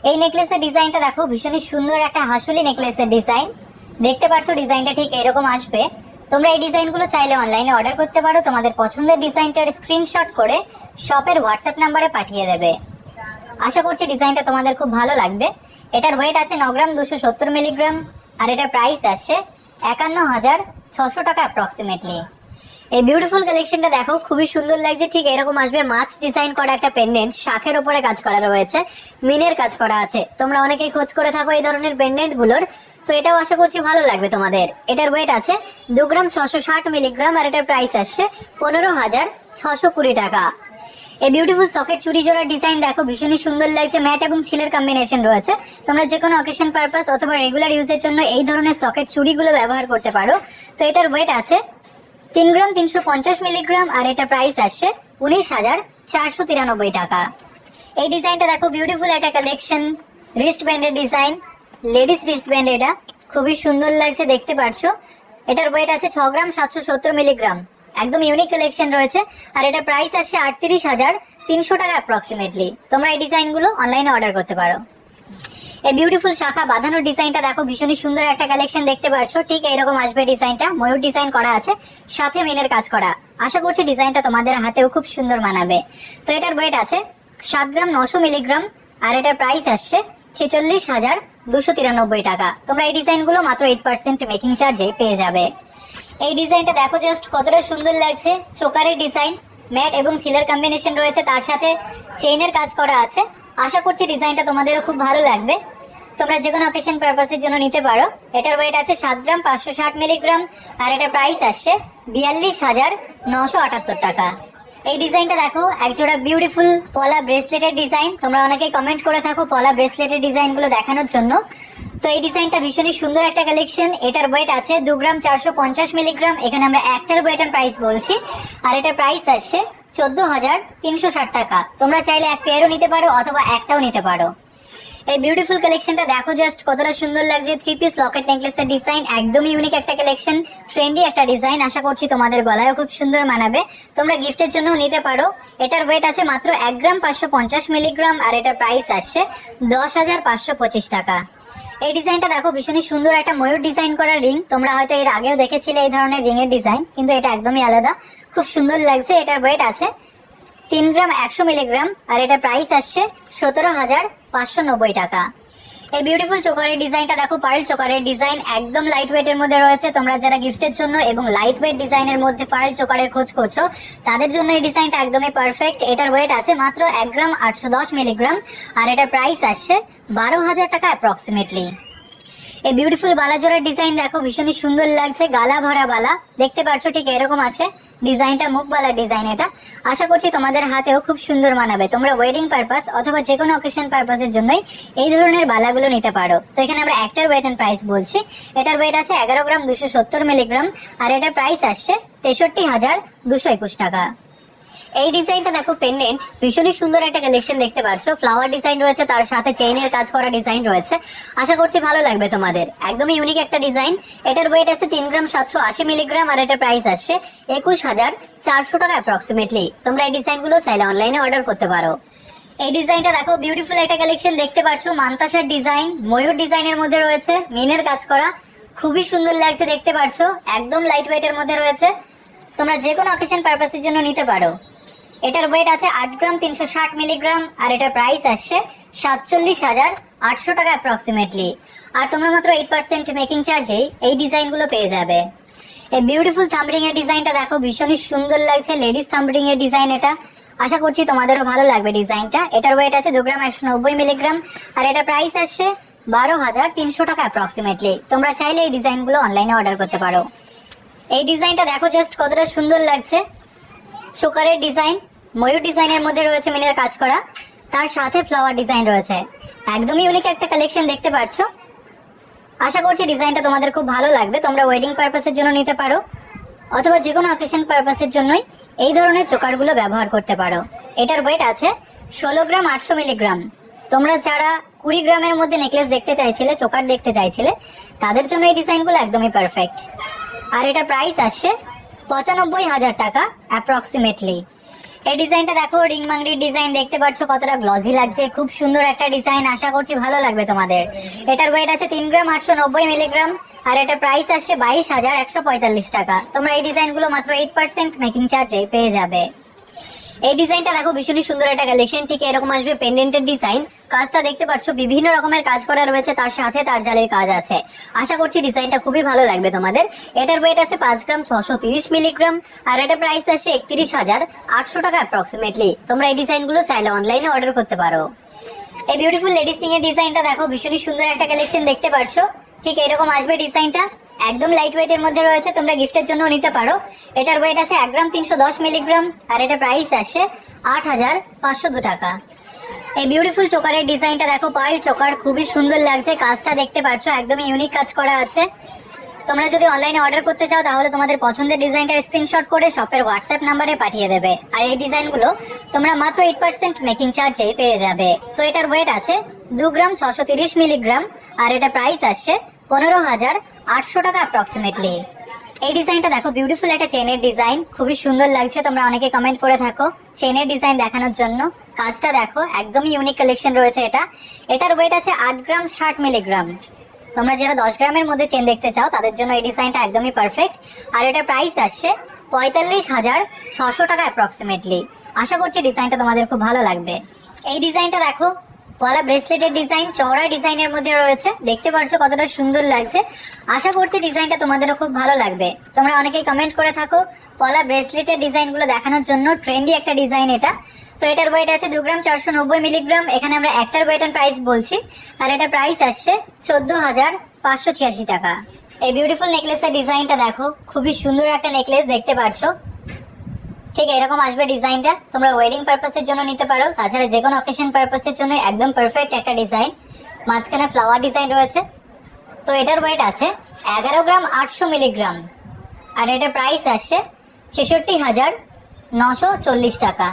এই নেকলেসের ডিজাইনটা দেখো, ভীষণই সুন্দর একটা হাসুলি নেকলেসের ডিজাইন। দেখতে পাচ্ছ ডিজাইনটা ঠিক এরকম আসবে। তোমরা এই ডিজাইনগুলো চাইলে অনলাইনে অর্ডার করতে পারো। তোমাদের পছন্দের ডিজাইনটার স্ক্রিনশট করে শপের হোয়াটসঅ্যাপ নাম্বারে পাঠিয়ে দেবে। আশা করছি ডিজাইনটা তোমাদের খুব ভালো লাগবে। এটার ওয়েট আছে 9 গ্রাম 270 মিলিগ্রাম, আর এটার প্রাইস আসছে 51,600 টাকা অ্যাপ্রক্সিমেটলি। এই বিউটিফুল কালেকশনটা দেখো, খুবই সুন্দর লাগছে। ঠিক এরকম আসবে। মাছ ডিজাইন করা একটা পেন্ডেন্ট, শাখের উপরে কাজ করা রয়েছে, মিনের কাজ করা আছে। তোমরা অনেকেই খোঁজ করে থাকো এই ধরনের পেন্ডেন্ট গুলোর, তো এটাও আশা করছি ভালো লাগবে তোমাদের। এটার ওয়েট আছে 2 গ্রাম 660 মিলিগ্রাম, আর এটার প্রাইস আসছে 15,620 টাকা। এই বিউটিফুল সকেট চুড়ি জোড়ার ডিজাইন দেখো, ভীষণই সুন্দর লাগছে। ম্যাট এবং ছিলের কম্বিনেশন রয়েছে। তোমরা যে কোনো অকেশন পারপাস অথবা রেগুলার ইউজের জন্য এই ধরনের সকেট চুড়িগুলো ব্যবহার করতে পারো। তো এটার ওয়েট আছে 3 গ্রাম 350 মিলিগ্রাম, আর এটা প্রাইস আসছে 19,493 টাকা। এই ডিজাইনটা দেখো, বিউটিফুল একটা কালেকশন, রিস্ট ব্যান্ডের ডিজাইন, লেডিস রিস্ট ব্যান্ড। এটা খুবই সুন্দর লাগছে, দেখতে পাচ্ছ। এটার ওয়েট আছে 6 গ্রাম 770 মিলিগ্রাম, একদম ইউনিক কালেকশন রয়েছে। আর এটা প্রাইস আসছে 38,300 টাকা অ্যাপ্রক্সিমেটলি। তোমরা এই ডিজাইনগুলো অনলাইনে অর্ডার করতে পারো। এই বিউটিফুল শাখা বাঁধানোর ডিজাইনটা দেখো, ভীষণই সুন্দর একটা কালেকশন, দেখতে পাচ্ছ। ঠিক এইরকম আসবে ডিজাইনটা, ময়ূর ডিজাইন করা আছে, সাথে মিনের কাজ করা। আশা করছি ডিজাইনটা তোমাদের হাতেও খুব সুন্দর মানাবে। তো এটার ওয়েট আছে 7 গ্রাম 900 মিলিগ্রাম, আর এটার প্রাইস আসছে 46,293 টাকা। তোমরা এই ডিজাইনগুলো মাত্র 8% মেকিং চার্জে পেয়ে যাবে। এই ডিজাইনটা দেখো জাস্ট কতটা সুন্দর লাগছে। চোকারের ডিজাইন, ম্যাট এবং ছিলের কম্বিনেশন রয়েছে, তার সাথে চেইনের কাজ করা আছে। আশা করছি ডিজাইনটা তোমাদেরও খুব ভালো লাগবে। তোমরা যে কোনো অকেশন পারপাসের জন্য নিতে পারো। এটার ওয়েট আছে 7 গ্রাম 560 মিলিগ্রাম, আর এটার প্রাইস আসছে 42,978 টাকা। এই ডিজাইনটা দেখো, একজোড়া বিউটিফুল পলা ব্রেসলেটের ডিজাইন। তোমরা অনেকেই কমেন্ট করে থাকো পলা ব্রেসলেটের ডিজাইনগুলো দেখানোর জন্য। তো এই ডিজাইনটা ভীষণই সুন্দর একটা কালেকশন। এটার ওয়েট আছে 2 গ্রাম 450 মিলিগ্রাম। এখানে আমরা একটার ওয়েট এন্ড প্রাইস বলছি, আর এটার প্রাইস আসছে 14,360 টাকা। তোমরা চাইলে এক পেয়ারও নিতে পারো অথবা একটাও নিতে পারো। এই বিউটিফুল কালেকশনটা দেখো জাস্ট কতটা সুন্দর লাগছে। 3 পিস লকেট নেকলেসের ডিজাইন, একদমই ইউনিক একটা কালেকশন, ট্রেন্ডি একটা ডিজাইন। আশা করছি তোমাদের গলায়ও খুব সুন্দর মানাবে। তোমরা গিফটের জন্য নিতে পারো। এটার ওয়েট আছে মাত্র 1 গ্রাম 550 মিলিগ্রাম, আর এটার প্রাইস আসছে 10,525 টাকা। এই ডিজাইনটা দেখো, ভীষণই সুন্দর একটা ময়ূর ডিজাইন করা রিং। তোমরা হয়তো এর আগেও দেখেছিলে এই ধরনের রিং এর ডিজাইন, কিন্তু এটা একদমই আলাদা, খুব সুন্দর লাগছে। এটার ওয়েট আছে 3 গ্রাম 100 মিলিগ্রাম, আর এটা প্রাইস আসছে 17,590 টাকা। এই বিউটিফুল চোকারের ডিজাইনটা দেখো, পার্ল চোকারের ডিজাইন, একদম লাইট ওয়েট এর মধ্যে রয়েছে। তোমরা যারা গিফটের জন্য এবং লাইট ওয়েট ডিজাইনের মধ্যে পার্ল চোকারের খোঁজ করছো, তাদের জন্য এই ডিজাইনটা একদমই পারফেক্ট। এটার ওয়েট আছে মাত্র 1 গ্রাম 810 মিলিগ্রাম, আর এটার প্রাইস আসছে 12,000 টাকা অ্যাপ্রক্সিমেটলি। এই বিউটিফুল বালা জোড়ার ডিজাইন দেখো, ভীষণই সুন্দর লাগছে। গালা ভরা বালা, দেখতে পাচ্ছ ঠিক এরকম আছে ডিজাইনটা, মুখ বালার ডিজাইন। এটা আশা করছি তোমাদের হাতেও খুব সুন্দর মানাবে। তোমরা ওয়েডিং পারপাস অথবা যে কোনো অকেশন পারপাসের জন্যই এই ধরনের বালাগুলো নিতে পারো। তো এখানে আমরা একটার ওয়েট এন্ড প্রাইস বলছি। এটার ওয়েট আছে 11 গ্রাম 270 মিলিগ্রাম, আর এটার প্রাইস আসছে 63,221 টাকা। এই ডিজাইনটা দেখো, পেন্ডেন্ট, ভীষণই সুন্দর একটা কালেকশন, দেখতে পাচ্ছ। ফ্লাওয়ার ডিজাইন রয়েছে, তার সাথে চেইনের কাজ করা ডিজাইন রয়েছে। আশা করছি ভালো লাগবে তোমাদের, একদমই ইউনিক একটা ডিজাইন। এটার ওয়েট আছে 3 গ্রাম 780 মিলিগ্রাম, আর এটার প্রাইস আসছে 21,400 টাকা অ্যাপ্রক্সিমেটলি। তোমরা এই ডিজাইনগুলো চাইলে অনলাইনে অর্ডার করতে পারো। এই ডিজাইনটা দেখো, বিউটিফুল একটা কালেকশন, দেখতে পাচ্ছ। মান্তাসার ডিজাইন, ময়ূর ডিজাইনের মধ্যে রয়েছে, মিনের কাজ করা, খুবই সুন্দর লাগছে, দেখতে পাচ্ছ। একদম লাইট ওয়েটের মধ্যে রয়েছে। তোমরা যে কোনো অকেশন পারপাসের জন্য নিতে পারো। এটার ওয়েট আছে 8 গ্রাম 360 মিলিগ্রাম, আর এটার প্রাইস আসছে 47,800 টাকা অ্যাপ্রক্সিমেটলি। আর তোমরা মাত্র 8% মেকিং চার্জে এই ডিজাইনগুলো পেয়ে যাবে। এই বিউটিফুল থাম্বরিং এর ডিজাইনটা দেখো, ভীষণই সুন্দর লাগছে, লেডিস থাম্বরিং এর ডিজাইন। এটা আশা করছি তোমাদেরও ভালো লাগবে ডিজাইনটা। এটার ওয়েট আছে 2 গ্রাম 190 মিলিগ্রাম, আর এটার প্রাইস আসছে 12,300 টাকা অ্যাপ্রক্সিমেটলি। তোমরা চাইলে এই ডিজাইনগুলো অনলাইনে অর্ডার করতে পারো। এই ডিজাইনটা দেখো জাস্ট কতটা সুন্দর লাগছে। চোকারের ডিজাইন, ময়ূর ডিজাইনের মধ্যে রয়েছে মিনের কাজ করা, তার সাথে ফ্লাওয়ার ডিজাইন রয়েছে। একদমই ইউনিক একটা কালেকশন, দেখতে পাচ্ছ। আশা করছি ডিজাইনটা তোমাদের খুব ভালো লাগবে। তোমরা ওয়েডিং পারপাসের জন্য নিতে পারো অথবা যে কোনো অকেশন পারপাসের জন্যই এই ধরনের চোকারগুলো ব্যবহার করতে পারো। এটার ওয়েট আছে 16 গ্রাম 800 মিলিগ্রাম। তোমরা যারা 20 গ্রামের মধ্যে নেকলেস দেখতে চাইছিলে, চোকার দেখতে চাইছিলে, তাদের জন্য এই ডিজাইনগুলো একদমই পারফেক্ট। আর এটার প্রাইস আসছে 95,000 টাকা অ্যাপ্রক্সিমেটলি। এই ডিজাইনটা দেখো, রিং মাংড়ির ডিজাইন দেখতে পাচ্ছ কতটা গ্লজি লাগছে, খুব সুন্দর একটা ডিজাইন, আশা করছি ভালো লাগবে তোমাদের। এটার ওয়েট আছে 3 গ্রাম 890 মিলিগ্রাম, আর এটা প্রাইস আসছে 22,145 টাকা। তোমরা এই ডিজাইনগুলো মাত্র 8% মেকিং চার্জে পেয়ে যাবে। এই ডিজাইনটা দেখো, ভীষণই সুন্দর একটা কালেকশন, ঠিক এরকম আসবে পেন্ডেন্টের ডিজাইন। কাজটা দেখতে পাচ্ছ বিভিন্ন রকমের কাজ করা রয়েছে, তার সাথে তার জালের কাজ আছে। আশা করছি ডিজাইনটা খুবই ভালো লাগবে তোমাদের। এটার ওয়েট আছে 5 গ্রাম 630 মিলিগ্রাম, আর এটা প্রাইস আসছে 31,800 টাকা অ্যাপ্রক্সিমেটলি। তোমরা এই ডিজাইনগুলো চাইলে অনলাইনে অর্ডার করতে পারো। এই বিউটিফুল লেডিস সিং এর ডিজাইনটা দেখো, ভীষণই সুন্দর একটা কালেকশন দেখতে পাচ্ছ, ঠিক এরকম আসবে ডিজাইনটা। একদম লাইট ওয়েটের মধ্যে রয়েছে, তোমরা গিফটের জন্য নিতে পারো। এটার ওয়েট আছে 1 গ্রাম 310 মিলিগ্রাম, আর এটা প্রাইস আসছে 8,502 টাকা। এই বিউটিফুল চোকারের ডিজাইনটা দেখো, পার্ল চোকার, খুবই সুন্দর লাগছে। কাজটা দেখতে পাচ্ছ, একদমই ইউনিক কাজ করা আছে। তোমরা যদি অনলাইনে অর্ডার করতে চাও তাহলে তোমাদের পছন্দের ডিজাইনটা স্ক্রিনশট করে শপের হোয়াটসঅ্যাপ নাম্বারে পাঠিয়ে দেবে। আর এই ডিজাইনগুলো তোমরা মাত্র 8% মেকিং চার্জে পেয়ে যাবে। তো এটার ওয়েট আছে 2 গ্রাম 630 মিলিগ্রাম, আর এটা প্রাইস আসছে 15,800 টাকা অ্যাপ্রক্সিমেটলি। এই ডিজাইনটা দেখো, বিউটিফুল একটা চেনের ডিজাইন, খুবই সুন্দর লাগছে। তোমরা অনেকে কমেন্ট করে থাকো চেনের ডিজাইন দেখানোর জন্য। কাজটা দেখো, একদমই ইউনিক কালেকশন রয়েছে এটা। এটার ওয়েট আছে 8 গ্রাম 60 মিলিগ্রাম। তোমরা যারা 10 গ্রামের মধ্যে চেন দেখতে চাও তাদের জন্য এই ডিজাইনটা একদমই পারফেক্ট। আর এটা প্রাইস আসছে 45,600 টাকা অ্যাপ্রক্সিমেটলি। আশা করছি ডিজাইনটা তোমাদের খুব ভালো লাগবে। এই ডিজাইনটা দেখো, পলা ব্রেসলেটের ডিজাইন, চওড়া ডিজাইনের মধ্যে রয়েছে, দেখতে পারছো কতটা সুন্দর লাগছে। আশা করছি ডিজাইনটা তোমাদেরও খুব ভালো লাগবে। তোমরা অনেকেই কমেন্ট করে থাকো পলা ব্রেসলেটের ডিজাইনগুলো দেখানোর জন্য, ট্রেন্ডি একটা ডিজাইন এটা। তো এটার ওয়েট আছে 2 গ্রাম 490 মিলিগ্রাম। এখানে আমরা একটার ওয়েট এন্ড প্রাইস বলছি, আর এটা প্রাইস আসছে 14,586 টাকা। এই বিউটিফুল নেকলেসের ডিজাইনটা দেখো, খুবই সুন্দর একটা নেকলেস দেখতে পাচ্ছো, ঠিক এরকম আসবে ডিজাইনটা। তোমরা ওয়েডিং পারপাসের জন্য নিতে পারো, তাছাড়া যে কোনো অকেশন পারপাসের জন্য একদম পারফেক্ট একটা ডিজাইন। মাঝখানে ফ্লাওয়ার ডিজাইন রয়েছে। তো এটার ওয়েট আছে 11 গ্রাম 800 মিলিগ্রাম, আর এটার প্রাইস আসছে 66,940 টাকা।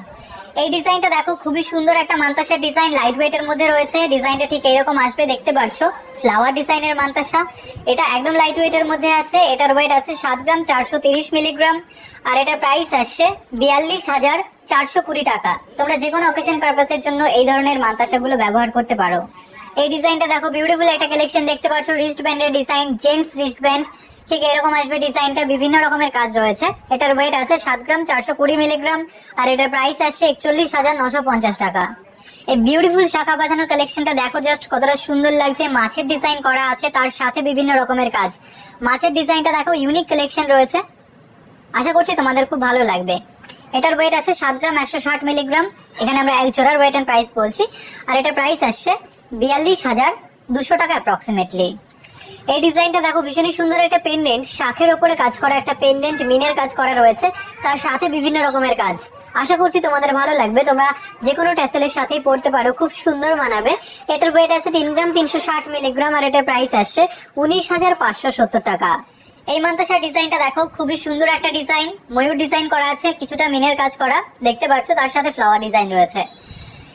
এই ডিজাইনটা দেখো, খুবই সুন্দর একটা মান্তাসার ডিজাইন, লাইট ওয়েটের মধ্যে রয়েছে। ডিজাইনটা ঠিক এরকম আসবে, দেখতে পাচ্ছো ফ্লাওয়ার ডিজাইনের মান্তাসা। এটা একদম লাইট ওয়েটের মধ্যে আছে। এটার ওয়েট আছে 7 গ্রাম 430 মিলিগ্রাম, আর এটা প্রাইস আসছে 42,420 টাকা। তোমরা যে কোনো অকেশন পারপাসের জন্য এই ধরনের মান্তাসাগুলো ব্যবহার করতে পারো। এই ডিজাইনটা দেখো, বিউটিফুল একটা কালেকশন দেখতে পাচ্ছ, রিস্ট ব্যান্ডের ডিজাইন, জেন্টস রিস্ট ব্যান্ড, ঠিক এরকম আসবে ডিজাইনটা। বিভিন্ন রকমের কাজ রয়েছে। এটার ওয়েট আছে 7 গ্রাম 420 মিলিগ্রাম, আর এটার প্রাইস আসছে 41,950 টাকা। এই বিউটিফুল শাখা বাঁধানো কালেকশনটা দেখো, জাস্ট কতটা সুন্দর লাগছে। মাছের ডিজাইন করা আছে, তার সাথে বিভিন্ন রকমের কাজ। মাছের ডিজাইনটা দেখো, ইউনিক কালেকশন রয়েছে, আশা করছি তোমাদের খুব ভালো লাগবে। এটার ওয়েট আছে 7 গ্রাম 160 মিলিগ্রাম। এখানে আমরা এক জোড়ার ওয়েট এন্ড প্রাইস বলছি, আর এটার প্রাইস আসছে 42,200 টাকা অ্যাপ্রক্সিমেটলি। এই ডিজাইনটা দেখো, ভীষণই সুন্দর একটা পেন্ডেন্ট, শাখের ওপরে কাজ করা একটা পেন্ডেন্ট, মিনের কাজ করা রয়েছে, তার সাথে বিভিন্ন রকমের কাজ। আশা করছি তোমাদের ভালো লাগবে। তোমরা যে কোনো ট্যাসেলের সাথেই পরতে পারো, খুব সুন্দর মানাবে। এটার ওয়েট আছে 3 গ্রাম 360 মিলিগ্রাম, আর এটার প্রাইস আসছে 19,570 টাকা। এই মান্তাসার ডিজাইনটা দেখো, খুবই সুন্দর একটা ডিজাইন, ময়ূর ডিজাইন করা আছে, কিছুটা মিনের কাজ করা দেখতে পাচ্ছ, তার সাথে ফ্লাওয়ার ডিজাইন রয়েছে।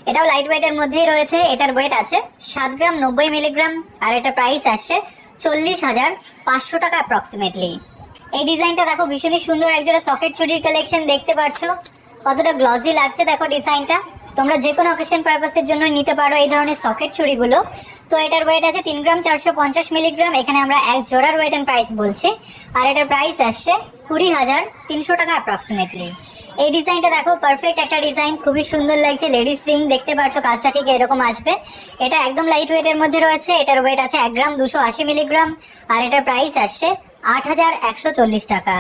এটাও লাইট ওয়েটের মধ্যেই রয়েছে। এটার ওয়েট আছে 7 গ্রাম 90 মিলিগ্রাম, আর এটা প্রাইস আসছে 40,500 টাকা অ্যাপ্রক্সিমেটলি। এই ডিজাইনটা দেখো, ভীষণই সুন্দর একজোড়া সকেট চুড়ির কালেকশন দেখতে পাচ্ছ, কতটা গ্লজি লাগছে দেখো ডিজাইনটা। তোমরা যে কোনো অকেশন পারপাসের জন্য নিতে পারো এই ধরনের সকেট চুড়িগুলো। তো এটার ওয়েট আছে 3 গ্রাম 450 মিলিগ্রাম। এখানে আমরা এক জোড়ার ওয়েট এন্ড প্রাইস বলছি, আর এটার প্রাইস আসছে 20,300 টাকা অ্যাপ্রক্সিমেটলি। এই ডিজাইনটা দেখো, পারফেক্ট একটা ডিজাইন, খুবই সুন্দর লাগছে। লেডিস রিং দেখতে পাচ্ছ, কাজটা ঠিক এরকম আসবে। এটা একদম লাইট ওয়েটের মধ্যে রয়েছে। এটার ওয়েট আছে 1 গ্রাম 280 মিলিগ্রাম, আর এটার প্রাইস আসছে 8,140 টাকা।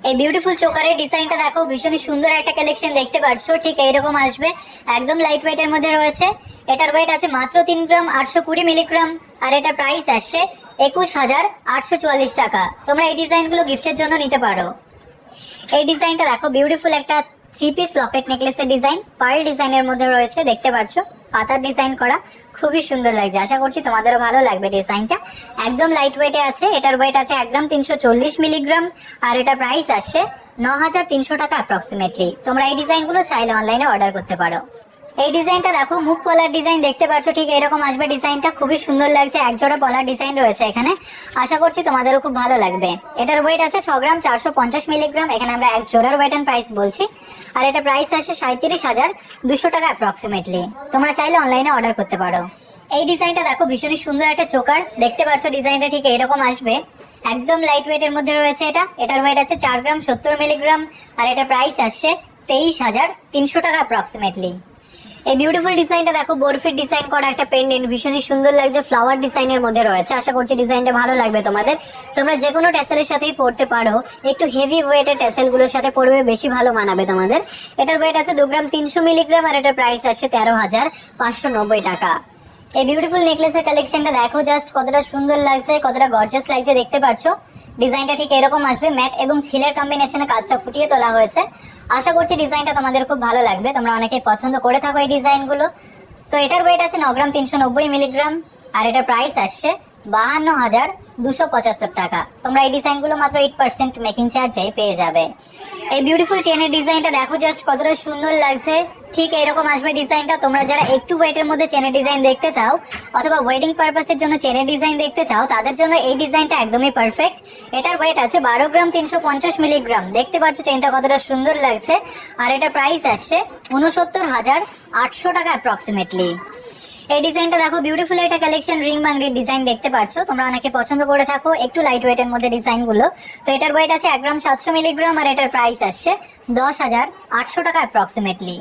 এই বিউটিফুল চোকারের ডিজাইনটা দেখো, ভীষণই সুন্দর একটা কালেকশন দেখতে পাচ্ছ, ঠিক এইরকম আসবে, একদম লাইট ওয়েটের মধ্যে রয়েছে। এটার ওয়েট আছে মাত্র 3 গ্রাম 820 মিলিগ্রাম, আর এটা প্রাইস আসছে 21,844 টাকা। তোমরা এই ডিজাইনগুলো গিফটের জন্য নিতে পারো। এই ডিজাইনটা দেখো, বিউটিফুল একটা 3 পিস লকেট নেকলেসের ডিজাইন, পার্ল ডিজাইনের মধ্যে রয়েছে, দেখতে পাচ্ছ পাতার ডিজাইন করা, খুবই সুন্দর লাগছে। আশা করছি তোমাদেরও ভালো লাগবে ডিজাইনটা। একদম লাইট ওয়েটে আছে। এটার ওয়েট আছে 1 গ্রাম 340 মিলিগ্রাম, আর এটা প্রাইস আসছে 9,300 টাকা অ্যাপ্রক্সিমেটলি। তোমরা এই ডিজাইনগুলো চাইলে অনলাইনে অর্ডার করতে পারো। এই ডিজাইনটা দেখো, মুখ পলার ডিজাইন দেখতে পাচ্ছ, ঠিক এরকম আসবে ডিজাইনটা, খুবই সুন্দর লাগছে। এক জোড়া পলার ডিজাইন রয়েছে এখানে, আশা করছি তোমাদেরও খুব ভালো লাগবে। এটার ওয়েট আছে 6 গ্রাম 450 মিলিগ্রাম। এখানে আমরা এক জোড়ার ওয়েট এন্ড প্রাইস বলছি, আর এটা প্রাইস আসে 37,200 টাকা অ্যাপ্রক্সিমেটলি। তোমরা চাইলে অনলাইনে অর্ডার করতে পারো। এই ডিজাইনটা দেখো, ভীষণই সুন্দর একটা চোকার, দেখতে পাচ্ছ ডিজাইনটা ঠিক এরকম আসবে, একদম লাইট ওয়েট এর মধ্যে রয়েছে এটা। এটার ওয়েট আছে 4 গ্রাম 70 মিলিগ্রাম, আর এটা প্রাইস আসছে 23,300 টাকা অ্যাপ্রক্সিমেটলি। এই বিউটিফুল ডিজাইনটা দেখো, বরফির ডিজাইন করা একটা পেন্ডেন্ট, ভীষণই সুন্দর লাগছে, ফ্লাওয়ার ডিজাইনের মধ্যে রয়েছে। আশা করছি ডিজাইনটা ভালো লাগবে তোমাদের। তোমরা যে কোনো ট্যাসেলের সাথেই পরতে পারো, একটু হেভি ওয়েটের ট্যাসেল গুলোর সাথে পরবে, বেশি ভালো মানাবে তোমাদের। এটার ওয়েট আছে 2 গ্রাম 300 মিলিগ্রাম, আর এটার প্রাইস আসছে 13,590 টাকা। এই বিউটিফুল নেকলেসের কালেকশনটা দেখো, জাস্ট কতটা সুন্দর লাগছে, কতটা গর্জাস লাগছে, দেখতে পাচ্ছ ডিজাইনটা ঠিক এরকম আসবে, ম্যাট এবং ছিলের কম্বিনেশনে কাজটা ফুটিয়ে তোলা হয়েছে। আশা করছি ডিজাইনটা তোমাদের খুব ভালো লাগবে, তোমরা অনেকেই পছন্দ করে থাকো এই ডিজাইনগুলো। তো এটার ওয়েট আছে 9 গ্রাম 390 মিলিগ্রাম, আর এটার প্রাইস আসছে 52,275 টাকা। তোমরা এই ডিজাইনগুলো মাত্র 8% মেকিং চার্জে পেয়ে যাবে। এই বিউটিফুল চেনের ডিজাইনটা দেখো, জাস্ট কতটা সুন্দর লাগছে, ঠিক এরকম আসবে ডিজাইনটা। তোমরা যারা একটু ওয়েটের মধ্যে চেনের ডিজাইন দেখতে চাও, অথবা ওয়েডিং পারপাসের জন্য চেনের ডিজাইন দেখতে চাও, তাদের জন্য এই ডিজাইনটা একদমই পারফেক্ট। এটার ওয়েট আছে 12 গ্রাম 350 মিলিগ্রাম। দেখতে পাচ্ছ চেনটা কতটা সুন্দর লাগছে, আর এটা প্রাইস আসছে 69,800 টাকা অ্যাপ্রক্সিমেটলি। এই ডিজাইনটা দেখো, বিউটিফুল একটা কালেকশন, রিং বাংরির ডিজাইন দেখতে পাচ্ছ, তোমরা অনেকে পছন্দ করে থাকো একটু লাইট ওয়েটের মধ্যে ডিজাইনগুলো। তো এটার ওয়েট আছে 1 গ্রাম 700 মিলিগ্রাম, আর এটার প্রাইস আসছে 10,800 টাকা অ্যাপ্রক্সিমেটলি।